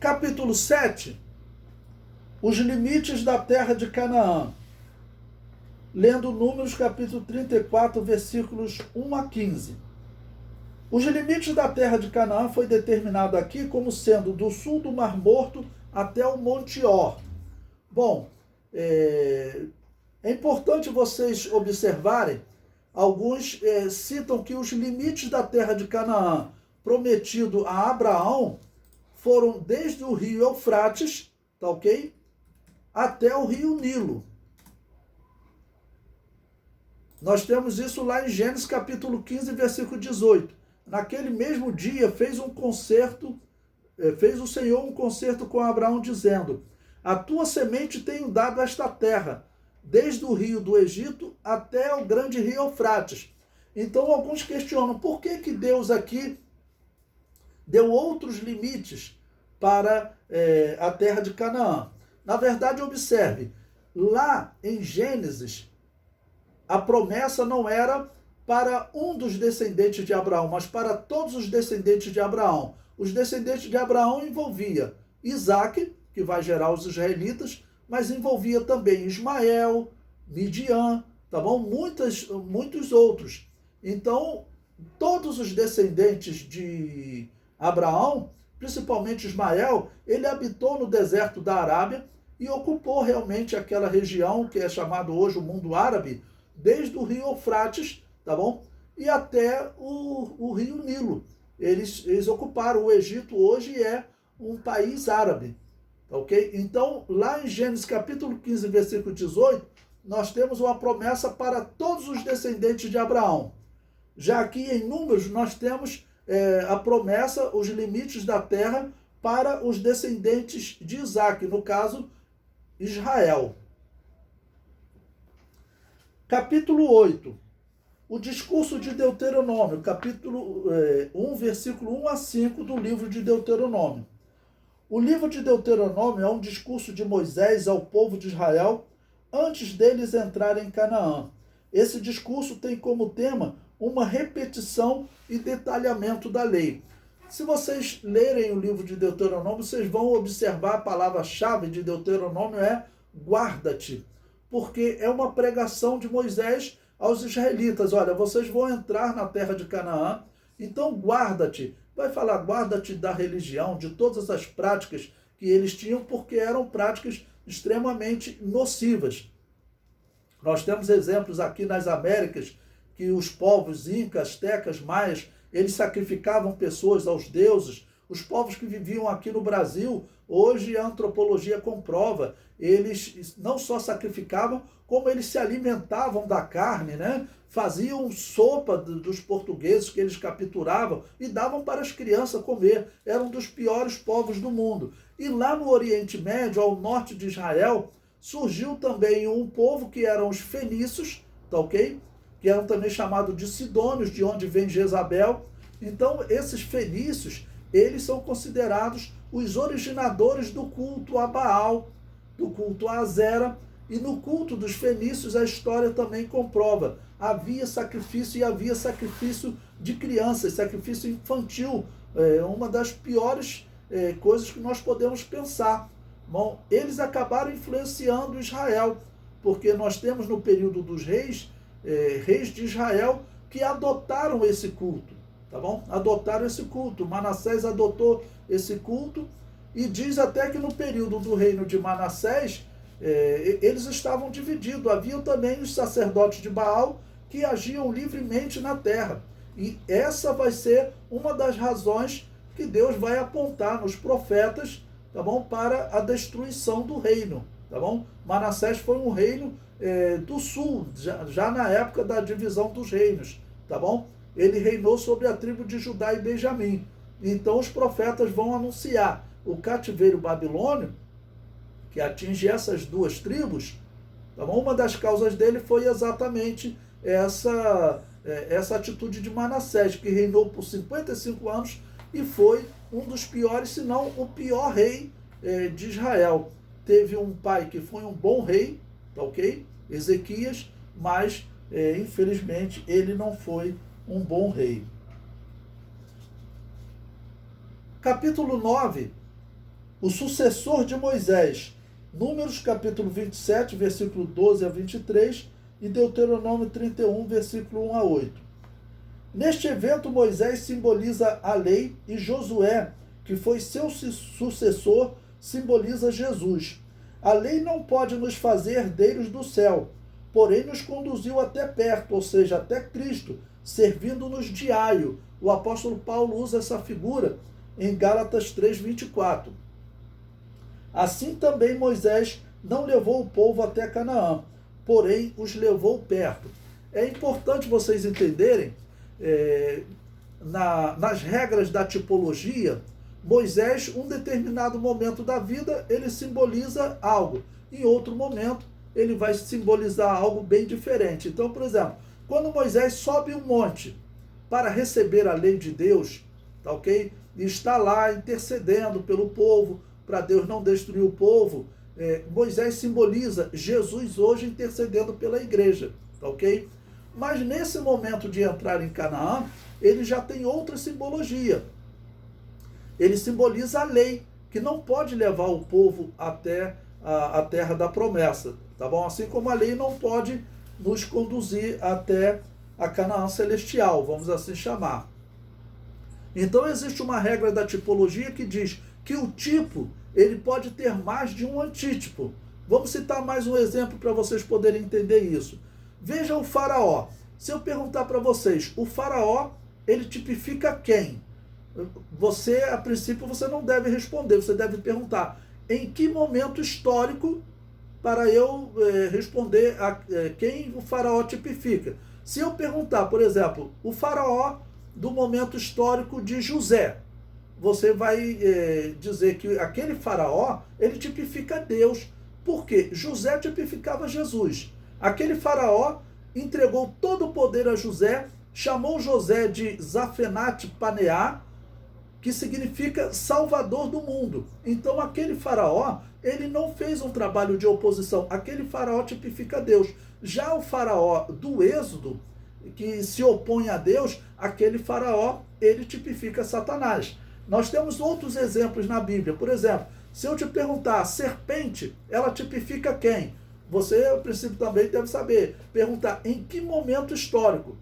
Capítulo 7, os limites da terra de Canaã. Lendo Números, capítulo 34, versículos 1 a 15. Os limites da terra de Canaã foi determinado aqui como sendo do sul do Mar Morto até o Monte Or. Bom, é importante vocês observarem, alguns citam que os limites da terra de Canaã prometido a Abraão foram desde o rio Eufrates, tá ok? Até o rio Nilo. Nós temos isso lá em Gênesis capítulo 15, versículo 18. Naquele mesmo dia fez o Senhor um concerto com Abraão, dizendo: a tua semente tenho dado esta terra, desde o rio do Egito até o grande rio Eufrates. Então alguns questionam, por que Deus aqui deu outros limites para a terra de Canaã? Na verdade, observe, lá em Gênesis, a promessa não era para um dos descendentes de Abraão, mas para todos os descendentes de Abraão. Os descendentes de Abraão envolvia Isaac, que vai gerar os israelitas, mas envolvia também Ismael, Midian, tá bom? Muitos outros. Então, todos os descendentes de Abraão, principalmente Ismael, ele habitou no deserto da Arábia e ocupou realmente aquela região que é chamado hoje o mundo árabe, desde o rio Eufrates, tá bom? E até o rio Nilo. Eles ocuparam o Egito, hoje é um país árabe, tá ok? Então, lá em Gênesis capítulo 15, versículo 18, nós temos uma promessa para todos os descendentes de Abraão. Já aqui em Números, nós temos a promessa, os limites da terra para os descendentes de Isaac, no caso, Israel. Capítulo 8, o discurso de Deuteronômio, capítulo 1, versículo 1 a 5 do livro de Deuteronômio. O livro de Deuteronômio é um discurso de Moisés ao povo de Israel antes deles entrarem em Canaã. Esse discurso tem como tema uma repetição e detalhamento da lei. Se vocês lerem o livro de Deuteronômio, vocês vão observar a palavra-chave de Deuteronômio é guarda-te, porque é uma pregação de Moisés aos israelitas. Olha, vocês vão entrar na terra de Canaã, então guarda-te. Vai falar, guarda-te da religião, de todas as práticas que eles tinham, porque eram práticas extremamente nocivas. Nós temos exemplos aqui nas Américas, que os povos incas, astecas, maias, eles sacrificavam pessoas aos deuses. Os povos que viviam aqui no Brasil, hoje a antropologia comprova, eles não só sacrificavam, como eles se alimentavam da carne, né? Faziam sopa dos portugueses que eles capturavam e davam para as crianças comer. Eram um dos piores povos do mundo. E lá no Oriente Médio, ao norte de Israel, surgiu também um povo que eram os fenícios, tá ok? Que eram também chamados de sidônios, de onde vem Jezabel. Então, esses fenícios, eles são considerados os originadores do culto a Baal, do culto a Azera, e no culto dos fenícios a história também comprova. Havia sacrifício e havia sacrifício de crianças, sacrifício infantil, uma das piores coisas que nós podemos pensar. Bom, eles acabaram influenciando Israel, porque nós temos no período dos reis, reis de Israel, que adotaram esse culto, tá bom? Adotaram esse culto. Manassés adotou esse culto e diz até que no período do reino de Manassés, eles estavam divididos. Havia também os sacerdotes de Baal que agiam livremente na terra. E essa vai ser uma das razões que Deus vai apontar nos profetas, tá bom? Para a destruição do reino, tá bom? Manassés foi um reino do sul, já na época da divisão dos reinos, tá bom? Ele reinou sobre a tribo de Judá e Benjamim. Então os profetas vão anunciar o cativeiro babilônio, que atinge essas duas tribos, tá bom? Uma das causas dele foi exatamente essa atitude de Manassés, que reinou por 55 anos e foi um dos piores, se não o pior rei de Israel. Teve um pai que foi um bom rei, tá ok? Ezequias, mas infelizmente ele não foi um bom rei. Capítulo 9 o sucessor de Moisés, Números capítulo 27, versículo 12 a 23 e Deuteronômio 31, versículo 1 a 8. Neste evento, Moisés simboliza a lei e Josué, que foi seu sucessor, simboliza Jesus. A lei não pode nos fazer herdeiros do céu, porém nos conduziu até perto, ou seja, até Cristo, servindo-nos de aio. O apóstolo Paulo usa essa figura em Gálatas 3:24. Assim também Moisés não levou o povo até Canaã, porém os levou perto. É importante vocês entenderem, nas regras da tipologia, Moisés, um determinado momento da vida, ele simboliza algo. Em outro momento, ele vai simbolizar algo bem diferente. Então, por exemplo, quando Moisés sobe um monte para receber a lei de Deus, tá ok? E está lá intercedendo pelo povo, para Deus não destruir o povo, Moisés simboliza Jesus hoje intercedendo pela igreja, tá ok? Mas nesse momento de entrar em Canaã, ele já tem outra simbologia. Ele simboliza a lei, que não pode levar o povo até a terra da promessa, tá bom? Assim como a lei não pode nos conduzir até a Canaã celestial, vamos assim chamar. Então existe uma regra da tipologia que diz que o tipo, ele pode ter mais de um antítipo. Vamos citar mais um exemplo para vocês poderem entender isso. Veja o faraó. Se eu perguntar para vocês, o faraó, ele tipifica quem? Você, a princípio, você não deve responder, você deve perguntar em que momento histórico para eu responder quem o faraó tipifica. Se eu perguntar, por exemplo, o faraó do momento histórico de José, você vai dizer que aquele faraó, ele tipifica Deus. Por quê? José tipificava Jesus. Aquele faraó entregou todo o poder a José, chamou José de Zafenat Paneá, que significa salvador do mundo. Então aquele faraó, ele não fez um trabalho de oposição. Aquele faraó tipifica Deus. Já o faraó do Êxodo, que se opõe a Deus, aquele faraó, ele tipifica Satanás. Nós temos outros exemplos na Bíblia. Por exemplo, se eu te perguntar, a serpente, ela tipifica quem? Você, a princípio, também deve saber. Perguntar em que momento histórico?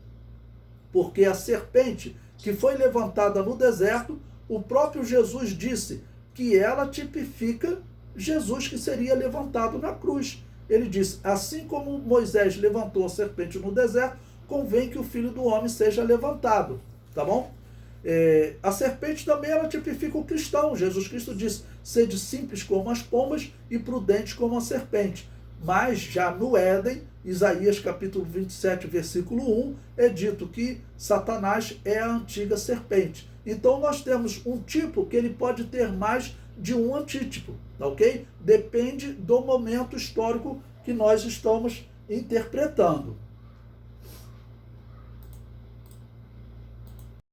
Porque a serpente que foi levantada no deserto, o próprio Jesus disse que ela tipifica Jesus que seria levantado na cruz. Ele disse, assim como Moisés levantou a serpente no deserto, convém que o Filho do Homem seja levantado. Tá bom? A serpente também ela tipifica o cristão. Jesus Cristo disse, sede simples como as pombas e prudentes como a serpente. Mas já no Éden, Isaías capítulo 27, versículo 1, é dito que Satanás é a antiga serpente. Então nós temos um tipo que ele pode ter mais de um antítipo, ok? Depende do momento histórico que nós estamos interpretando.